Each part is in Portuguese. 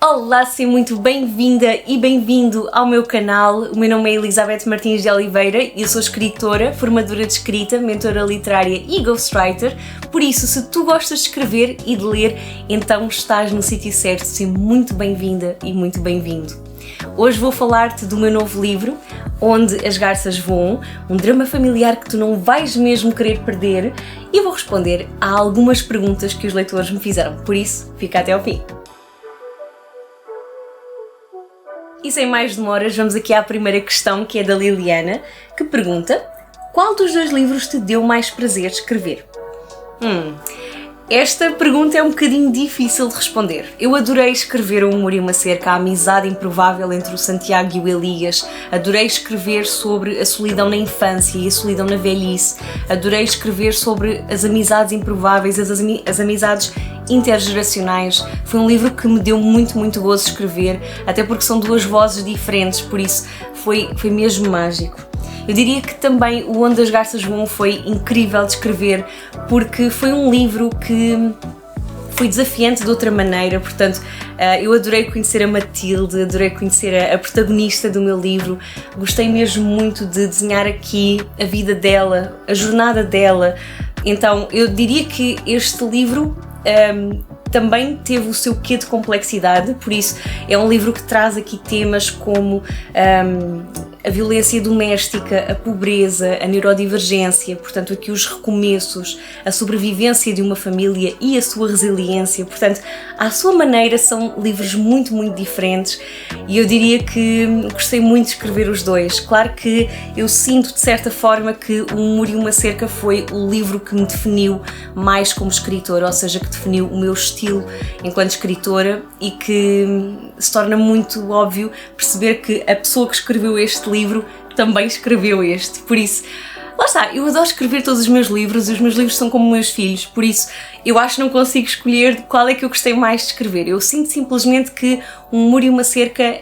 Olá, seja muito bem-vinda e bem-vindo ao meu canal. O meu nome é Elizabeth Martins de Oliveira e eu sou escritora, formadora de escrita, mentora literária e ghostwriter. Por isso, se tu gostas de escrever e de ler, então estás no sítio certo. Seja muito bem-vinda e muito bem-vindo. Hoje vou falar-te do meu novo livro, Onde as Garças Voam, um drama familiar que tu não vais mesmo querer perder, e vou responder a algumas perguntas que os leitores me fizeram. Por isso, fica até ao fim. E sem mais demoras, vamos aqui à primeira questão, que é da Liliana, que pergunta: qual dos dois livros te deu mais prazer escrever? Esta pergunta é um bocadinho difícil de responder. Eu adorei escrever O Amor e uma Cerca, a amizade improvável entre o Santiago e o Elias. Adorei escrever sobre a solidão na infância e a solidão na velhice. Adorei escrever sobre as amizades improváveis, as amizades intergeracionais. Foi um livro que me deu muito gozo escrever, até porque são duas vozes diferentes, por isso foi mesmo mágico. Eu diria que também o Onde as Garças Voam foi incrível de escrever, porque foi um livro que foi desafiante de outra maneira. Portanto, eu adorei conhecer a Matilde, adorei conhecer a protagonista do meu livro, gostei mesmo muito de desenhar aqui a vida dela, a jornada dela. Então eu diria que este livro também teve o seu quê de complexidade, por isso é um livro que traz aqui temas como a violência doméstica, a pobreza, a neurodivergência, portanto aqui os recomeços, a sobrevivência de uma família e a sua resiliência. Portanto, à sua maneira são livros muito diferentes e eu diria que gostei muito de escrever os dois. Claro que eu sinto de certa forma que O Amor e uma Cerca foi o livro que me definiu mais como escritora, ou seja, que definiu o meu estilo enquanto escritora, e que se torna muito óbvio perceber que a pessoa que escreveu este livro também escreveu este. Por isso, lá está, eu adoro escrever todos os meus livros e os meus livros são como meus filhos, por isso eu acho que não consigo escolher qual é que eu gostei mais de escrever. Eu sinto simplesmente que Um Amor e uma Cerca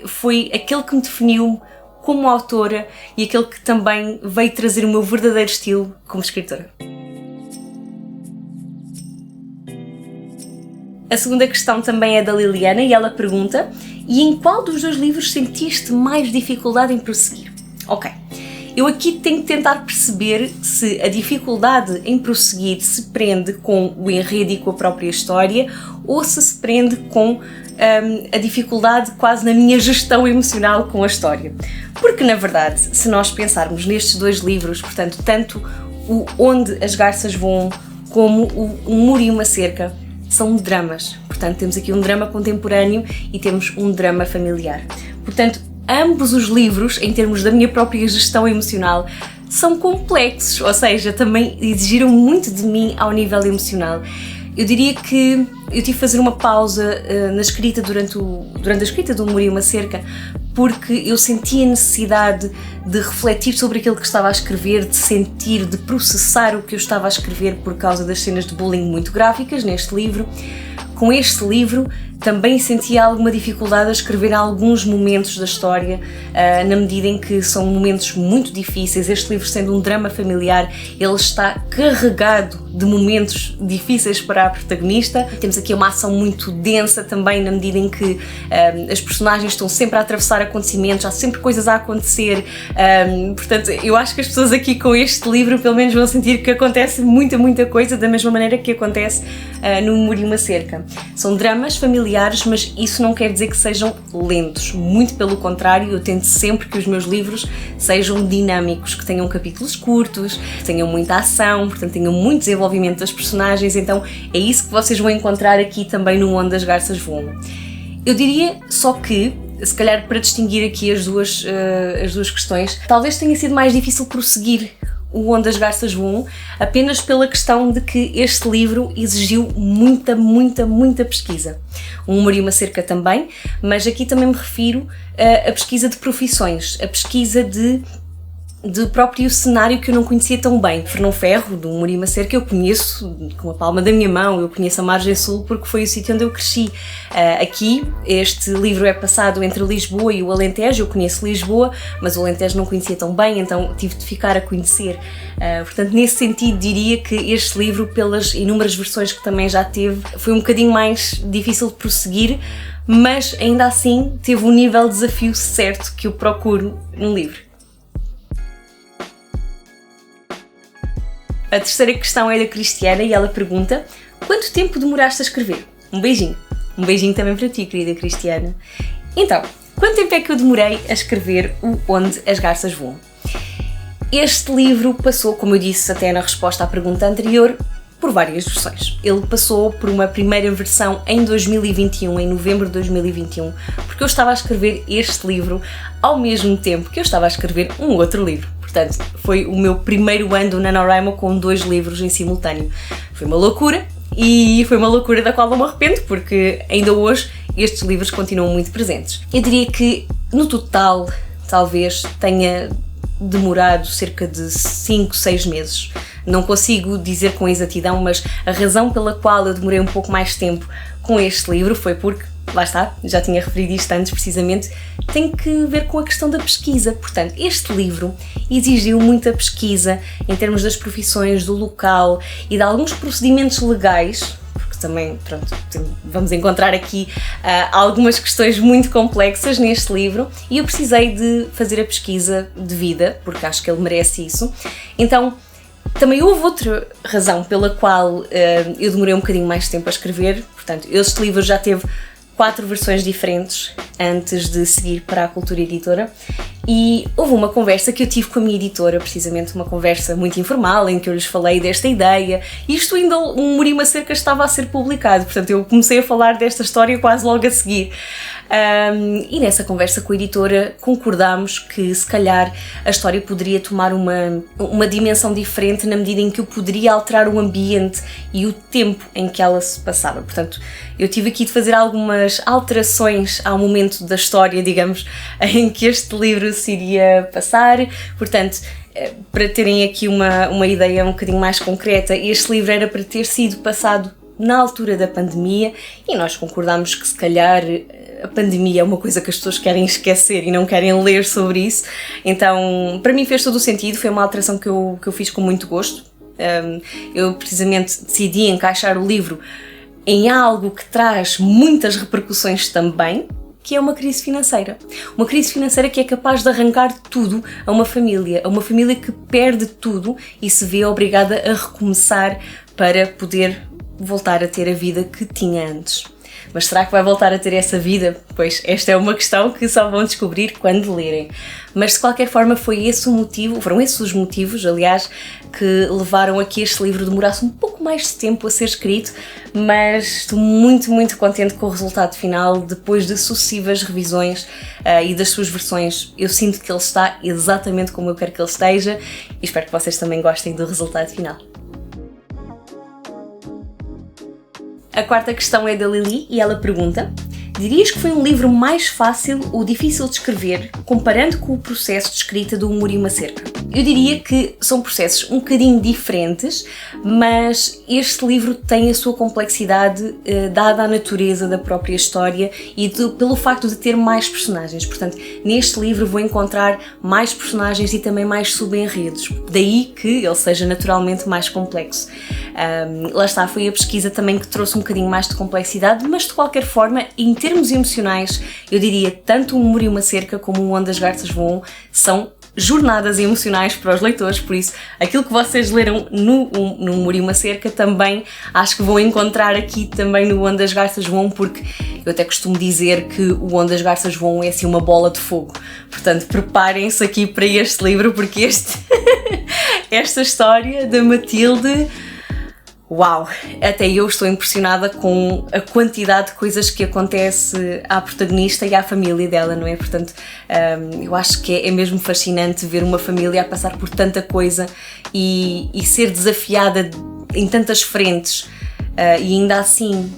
foi aquele que me definiu como autora e aquele que também veio trazer o meu verdadeiro estilo como escritora. A segunda questão também é da Liliana e ela pergunta: e em qual dos dois livros sentiste mais dificuldade em prosseguir? Ok, eu aqui tenho que tentar perceber se a dificuldade em prosseguir se prende com o enredo e com a própria história, ou se prende com a dificuldade quase na minha gestão emocional com a história. Porque na verdade, se nós pensarmos nestes dois livros, portanto, tanto o Onde as Garças Voam como o Amor e uma Cerca, são dramas. Portanto, temos aqui um drama contemporâneo e temos um drama familiar. Portanto, ambos os livros, em termos da minha própria gestão emocional, são complexos, ou seja, também exigiram muito de mim ao nível emocional. Eu diria que eu tive de fazer uma pausa na escrita durante a escrita do Amor e uma Cerca, porque eu senti a necessidade de refletir sobre aquilo que estava a escrever, de sentir, de processar o que eu estava a escrever por causa das cenas de bullying muito gráficas neste livro. Com este livro também senti alguma dificuldade a escrever alguns momentos da história, na medida em que são momentos muito difíceis. Este livro, sendo um drama familiar, ele está carregado de momentos difíceis para a protagonista. Temos aqui uma ação muito densa também, na medida em que as personagens estão sempre a atravessar acontecimentos, há sempre coisas a acontecer. Portanto, eu acho que as pessoas aqui com este livro pelo menos vão sentir que acontece muita coisa, da mesma maneira que acontece no Amor e uma Cerca. São dramas familiares, mas isso não quer dizer que sejam lentos. Muito pelo contrário, eu tento sempre que os meus livros sejam dinâmicos, que tenham capítulos curtos, que tenham muita ação, portanto tenham muito desenvolvimento das personagens. Então é isso que vocês vão encontrar aqui também no Onde as Garças Voam. Eu diria só que, se calhar para distinguir aqui as duas questões, talvez tenha sido mais difícil prosseguir o Onde as Garças Voam, apenas pela questão de que este livro exigiu muita pesquisa. Um Amor e uma Cerca também, mas aqui também me refiro a pesquisa de profissões, a pesquisa de do próprio cenário que eu não conhecia tão bem. Fernão Ferro, do Murima Cerca, eu conheço com a palma da minha mão, eu conheço a Margem Sul porque foi o sítio onde eu cresci. Aqui, este livro é passado entre Lisboa e o Alentejo, eu conheço Lisboa, mas o Alentejo não conhecia tão bem, então tive de ficar a conhecer. Portanto, nesse sentido, diria que este livro, pelas inúmeras versões que também já teve, foi um bocadinho mais difícil de prosseguir, mas ainda assim teve o nível de desafio certo que eu procuro num livro. A terceira questão é da Cristiana e ela pergunta: quanto tempo demoraste a escrever? Um beijinho. Um beijinho também para ti, querida Cristiana. Então, quanto tempo é que eu demorei a escrever o Onde as Garças Voam? Este livro passou, como eu disse até na resposta à pergunta anterior, por várias versões. Ele passou por uma primeira versão em 2021, em novembro de 2021, porque eu estava a escrever este livro ao mesmo tempo que eu estava a escrever um outro livro. Portanto, foi o meu primeiro ano do NaNoWriMo com 2 livros em simultâneo. Foi uma loucura e foi uma loucura da qual não me arrependo, porque ainda hoje estes livros continuam muito presentes. Eu diria que no total talvez tenha demorado cerca de 5, 6 meses. Não consigo dizer com exatidão, mas a razão pela qual eu demorei um pouco mais tempo com este livro foi porque, lá está, já tinha referido isto antes precisamente, tem que ver com a questão da pesquisa. Portanto, este livro exigiu muita pesquisa em termos das profissões, do local e de alguns procedimentos legais, porque também, pronto, vamos encontrar aqui algumas questões muito complexas neste livro e eu precisei de fazer a pesquisa devida, porque acho que ele merece isso. Então, também houve outra razão pela qual eu demorei um bocadinho mais tempo a escrever. Portanto, este livro já teve 4 versões diferentes antes de seguir para a Cultura Editora e houve uma conversa que eu tive com a minha editora, precisamente uma conversa muito informal em que eu lhes falei desta ideia e isto ainda um Murima Cerca estava a ser publicado, portanto eu comecei a falar desta história quase logo a seguir. E nessa conversa com a editora concordámos que se calhar a história poderia tomar uma dimensão diferente na medida em que eu poderia alterar o ambiente e o tempo em que ela se passava. Portanto, eu tive aqui de fazer algumas alterações ao momento da história, digamos, em que este livro se iria passar. Portanto, para terem aqui uma ideia um bocadinho mais concreta, este livro era para ter sido passado na altura da pandemia e nós concordámos que se calhar a pandemia é uma coisa que as pessoas querem esquecer e não querem ler sobre isso, então para mim fez todo o sentido, foi uma alteração que eu fiz com muito gosto. Eu precisamente decidi encaixar o livro em algo que traz muitas repercussões também, que é uma crise financeira. Uma crise financeira que é capaz de arrancar tudo a uma família que perde tudo e se vê obrigada a recomeçar para poder voltar a ter a vida que tinha antes. Mas será que vai voltar a ter essa vida? Pois esta é uma questão que só vão descobrir quando lerem. Mas de qualquer forma foram esses os motivos, aliás, que levaram a que este livro demorasse um pouco mais de tempo a ser escrito, mas estou muito, muito contente com o resultado final. Depois de sucessivas revisões e das suas versões, eu sinto que ele está exatamente como eu quero que ele esteja e espero que vocês também gostem do resultado final. A quarta questão é da Lili e ela pergunta: dirias que foi um livro mais fácil ou difícil de escrever comparando com o processo de escrita do Murima Cerca? Eu diria que são processos um bocadinho diferentes, mas este livro tem a sua complexidade dada à natureza da própria história e pelo facto de ter mais personagens. Portanto, neste livro vou encontrar mais personagens e também mais subenredos, daí que ele seja naturalmente mais complexo. Lá está, foi a pesquisa também que trouxe um bocadinho mais de complexidade, mas de qualquer forma, em termos emocionais, eu diria tanto o Murima Cerca como o Onde as Garças Voam são jornadas emocionais para os leitores, por isso aquilo que vocês leram no Murima Cerca também acho que vão encontrar aqui também no Onde as Garças Voam, porque eu até costumo dizer que o Onde as Garças Voam é assim uma bola de fogo, portanto preparem-se aqui para este livro, porque esta história da Matilde, uau, até eu estou impressionada com a quantidade de coisas que acontece à protagonista e à família dela, não é? Portanto, eu acho que é mesmo fascinante ver uma família a passar por tanta coisa e ser desafiada em tantas frentes e ainda assim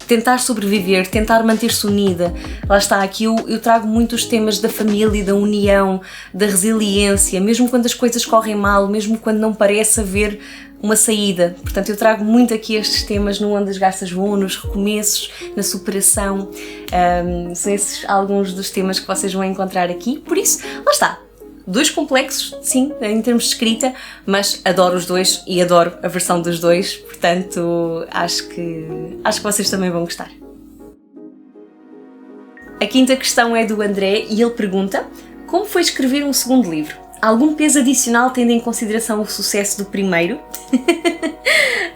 tentar sobreviver, tentar manter-se unida. Lá está, aqui eu trago muito os temas da família, da união, da resiliência, mesmo quando as coisas correm mal, mesmo quando não parece haver uma saída. Portanto, eu trago muito aqui estes temas no Onde as Garças Voam, nos recomeços, na superação. São esses alguns dos temas que vocês vão encontrar aqui. Por isso, lá está. 2 complexos, sim, em termos de escrita, mas adoro os 2 e adoro a versão dos 2, portanto acho que vocês também vão gostar. A 5ª questão é do André e ele pergunta: como foi escrever um segundo livro? Algum peso adicional tendo em consideração o sucesso do primeiro?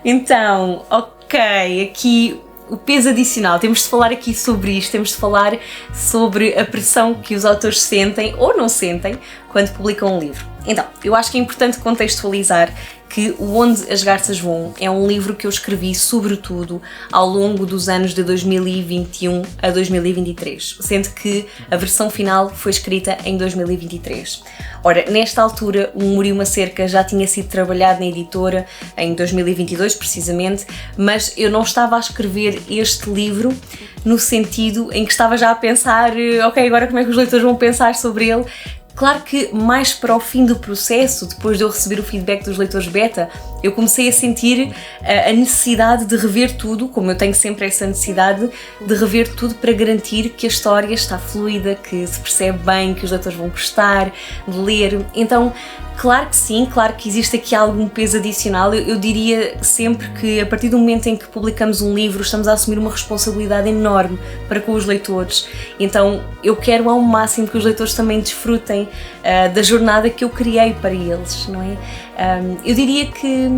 Então, ok, aqui o peso adicional, temos de falar aqui sobre isto, temos de falar sobre a pressão que os autores sentem ou não sentem quando publicam um livro. Então, eu acho que é importante contextualizar que o Onde as Garças Voam é um livro que eu escrevi sobretudo ao longo dos anos de 2021 a 2023, sendo que a versão final foi escrita em 2023. Ora, nesta altura, o Humor e uma Cerca já tinha sido trabalhado na editora em 2022, precisamente, mas eu não estava a escrever este livro no sentido em que estava já a pensar, ok, agora como é que os leitores vão pensar sobre ele? Claro que mais para o fim do processo, depois de eu receber o feedback dos leitores beta, eu comecei a sentir a necessidade de rever tudo, como eu tenho sempre essa necessidade de rever tudo para garantir que a história está fluida, que se percebe bem, que os leitores vão gostar de ler. Então, claro que sim, claro que existe aqui algum peso adicional. Eu diria sempre que a partir do momento em que publicamos um livro estamos a assumir uma responsabilidade enorme para com os leitores. Então eu quero ao máximo que os leitores também desfrutem da jornada que eu criei para eles, não é? Eu diria que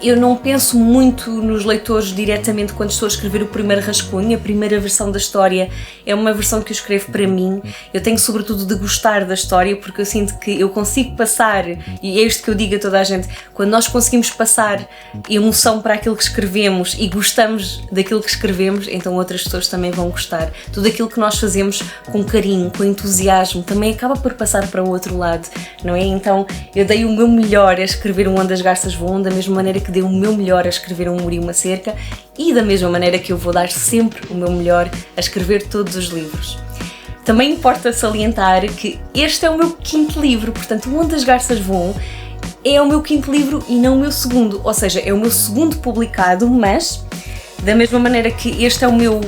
eu não penso muito nos leitores diretamente quando estou a escrever o primeiro rascunho. A primeira versão da história é uma versão que eu escrevo para mim. Eu tenho sobretudo de gostar da história, porque eu sinto que eu consigo passar, e é isto que eu digo a toda a gente, quando nós conseguimos passar emoção para aquilo que escrevemos e gostamos daquilo que escrevemos, então outras pessoas também vão gostar. Tudo aquilo que nós fazemos com carinho, com entusiasmo, também acaba por passar para o outro lado, não é? Então eu dei o meu melhor a escrever um Onde as Garças Voam, da mesma maneira que dei o meu melhor a escrever um Humor e uma Cerca, e da mesma maneira que eu vou dar sempre o meu melhor a escrever todos os livros. Também importa salientar que este é o meu 5º livro, portanto o Onde as Garças Voam é o meu 5º livro e não o meu 2º, ou seja, é o meu 2º publicado, mas da mesma maneira que este é o meu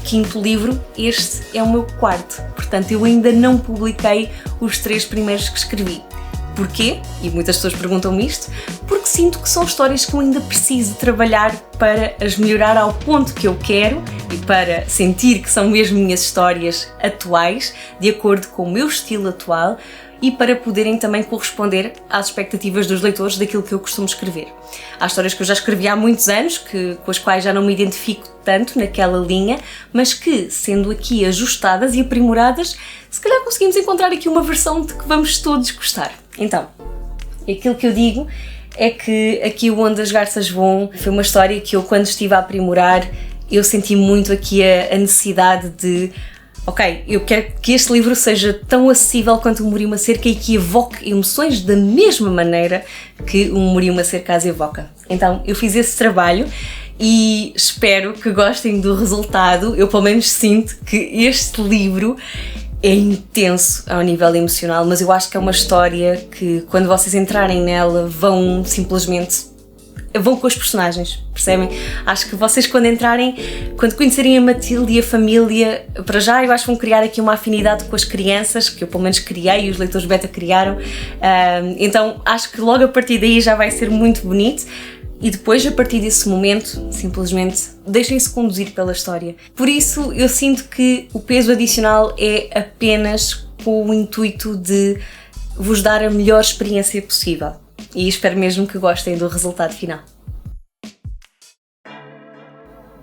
5º livro, este é o meu 4º, portanto eu ainda não publiquei os 3 primeiros que escrevi. Porquê? E muitas pessoas perguntam-me isto, porque sinto que são histórias que eu ainda preciso trabalhar para as melhorar ao ponto que eu quero e para sentir que são mesmo minhas histórias atuais, de acordo com o meu estilo atual, e para poderem também corresponder às expectativas dos leitores daquilo que eu costumo escrever. Há histórias que eu já escrevi há muitos anos, com as quais já não me identifico tanto naquela linha, mas que, sendo aqui ajustadas e aprimoradas, se calhar conseguimos encontrar aqui uma versão de que vamos todos gostar. Então, aquilo que eu digo é que aqui o Onde as Garças Voam foi uma história que eu, quando estive a aprimorar, eu senti muito aqui a necessidade de ok, eu quero que este livro seja tão acessível quanto o Humor e uma Cerca e que evoque emoções da mesma maneira que o Humor e uma Cerca as evoca. Então eu fiz esse trabalho e espero que gostem do resultado. Eu pelo menos sinto que este livro é intenso ao nível emocional, mas eu acho que é uma história que quando vocês entrarem nela vão simplesmente vão com os personagens, percebem? Acho que vocês quando conhecerem a Matilde e a família, para já eu acho que vão criar aqui uma afinidade com as crianças, que eu pelo menos criei e os leitores beta criaram, então acho que logo a partir daí já vai ser muito bonito e depois a partir desse momento simplesmente deixem-se conduzir pela história. Por isso eu sinto que o peso adicional é apenas com o intuito de vos dar a melhor experiência possível. E espero mesmo que gostem do resultado final.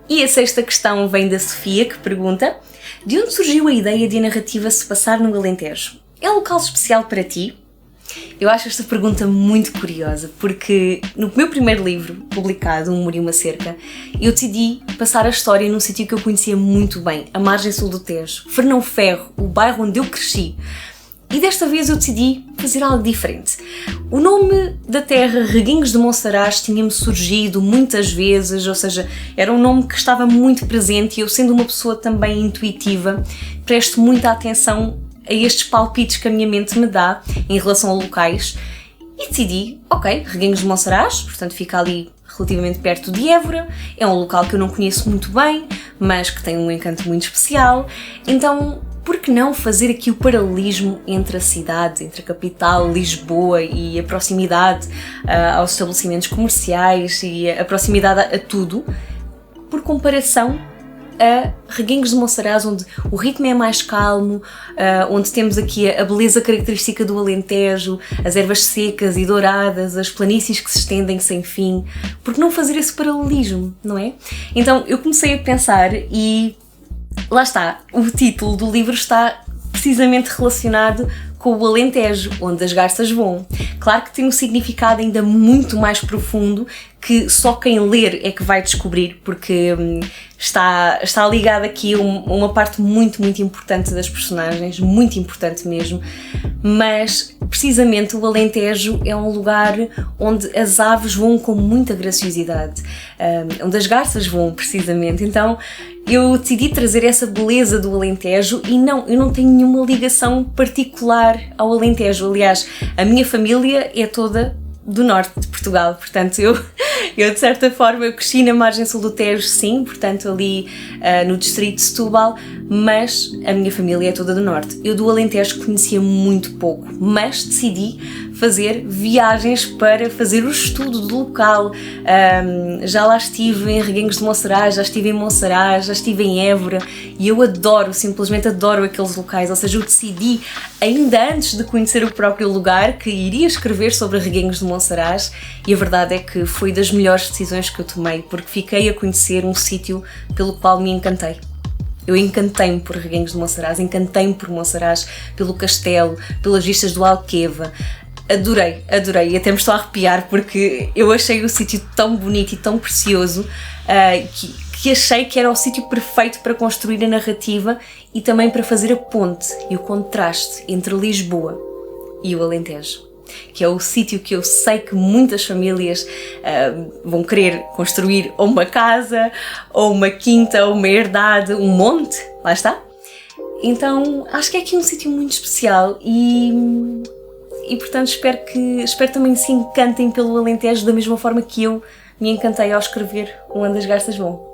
E a 6ª questão vem da Sofia, que pergunta: de onde surgiu a ideia de a narrativa se passar no Alentejo? É um local especial para ti? Eu acho esta pergunta muito curiosa, porque no meu primeiro livro, publicado, Um Humor e uma Cerca, eu decidi passar a história num sítio que eu conhecia muito bem, a margem sul do Tejo, Fernão Ferro, o bairro onde eu cresci. E desta vez eu decidi fazer algo diferente. O nome da terra Reguengos de Monsaraz tinha-me surgido muitas vezes, ou seja, era um nome que estava muito presente e eu, sendo uma pessoa também intuitiva, presto muita atenção a estes palpites que a minha mente me dá em relação a locais e decidi, ok, Reguengos de Monsaraz, portanto fica ali relativamente perto de Évora, é um local que eu não conheço muito bem, mas que tem um encanto muito especial, então por que não fazer aqui o paralelismo entre a cidade, entre a capital, Lisboa, e a proximidade aos estabelecimentos comerciais e a proximidade a tudo, por comparação a Reguengos de Monsaraz, onde o ritmo é mais calmo, onde temos aqui a beleza característica do Alentejo, as ervas secas e douradas, as planícies que se estendem sem fim. Por que não fazer esse paralelismo, não é? Então eu comecei a pensar e lá está, o título do livro está precisamente relacionado com o Alentejo, onde as garças voam. Claro que tem um significado ainda muito mais profundo que só quem ler é que vai descobrir, porque está ligado aqui a uma parte muito, muito importante das personagens, muito importante mesmo, mas precisamente o Alentejo é um lugar onde as aves voam com muita graciosidade, onde as garças voam precisamente, então eu decidi trazer essa beleza do Alentejo e eu não tenho nenhuma ligação particular ao Alentejo. Aliás, a minha família é toda do norte de Portugal, portanto eu de certa forma eu cresci na margem sul do Tejo, sim, portanto ali no distrito de Setúbal, mas a minha família é toda do norte. Eu do Alentejo conhecia muito pouco, mas decidi fazer viagens para fazer o estudo do local. Já lá estive em Reguengos de Monsaraz, já estive em Monsaraz, já estive em Évora e eu adoro, simplesmente adoro aqueles locais, ou seja, eu decidi ainda antes de conhecer o próprio lugar que iria escrever sobre Reguengos de Monsaraz e a verdade é que foi das melhores decisões que eu tomei, porque fiquei a conhecer um sítio pelo qual me encantei. Eu encantei-me por Reguengos de Monsaraz, encantei-me por Monsaraz, pelo castelo, pelas vistas do Alqueva. Adorei, adorei e até me estou a arrepiar porque eu achei o sítio tão bonito e tão precioso que achei que era o sítio perfeito para construir a narrativa e também para fazer a ponte e o contraste entre Lisboa e o Alentejo, que é o sítio que eu sei que muitas famílias vão querer construir ou uma casa, ou uma quinta, ou uma herdade, um monte, lá está. Então acho que é aqui um sítio muito especial e portanto espero também se encantem pelo Alentejo da mesma forma que eu me encantei ao escrever Onde as Garças Vão.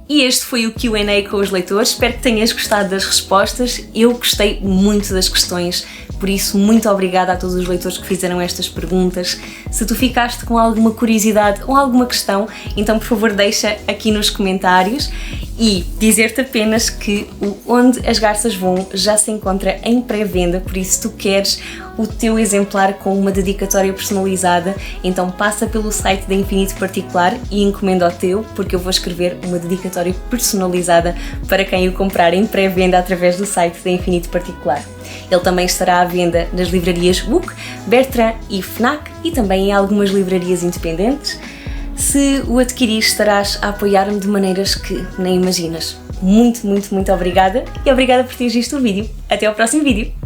E este foi o Q&A com os leitores, espero que tenhas gostado das respostas, eu gostei muito das questões, por isso muito obrigada a todos os leitores que fizeram estas perguntas. Se tu ficaste com alguma curiosidade ou alguma questão, então por favor deixa aqui nos comentários e dizer-te apenas que o Onde as Garças Voam já se encontra em pré-venda, por isso se tu queres o teu exemplar com uma dedicatória personalizada, então passa pelo site da Infinito Particular e encomenda o teu, porque eu vou escrever uma dedicatória personalizada para quem o comprar em pré-venda através do site da Infinito Particular. Ele também estará à venda nas livrarias Book, Bertrand e Fnac e também em algumas livrarias independentes. Se o adquirir estarás a apoiar-me de maneiras que nem imaginas. Muito, muito, muito obrigada e obrigada por teres visto o vídeo. Até ao próximo vídeo!